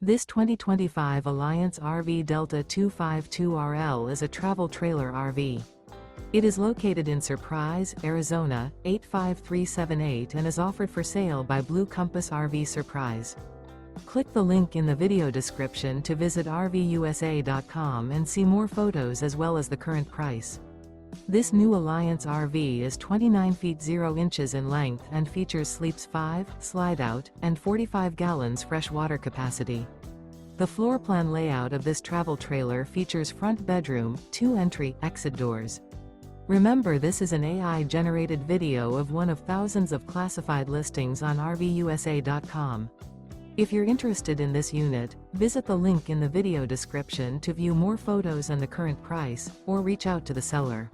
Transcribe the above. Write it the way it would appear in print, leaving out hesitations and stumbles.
This 2025 Alliance RV Delta 252RL is a travel trailer RV. It is located in Surprise, Arizona, 85378 and is offered for sale by Blue Compass RV Surprise. Click the link in the video description to visit RVUSA.com and see more photos as well as the current price. This new Alliance RV is 29 feet 0 inches in length and features sleeps 5, Slideout, and 45 gallons fresh water capacity. The floor plan layout of this travel trailer features front bedroom, 2 entry/exit doors. Remember, this is an AI-generated video of one of thousands of classified listings on RVUSA.com. If you're interested in this unit, visit the link in the video description to view more photos and the current price, or reach out to the seller.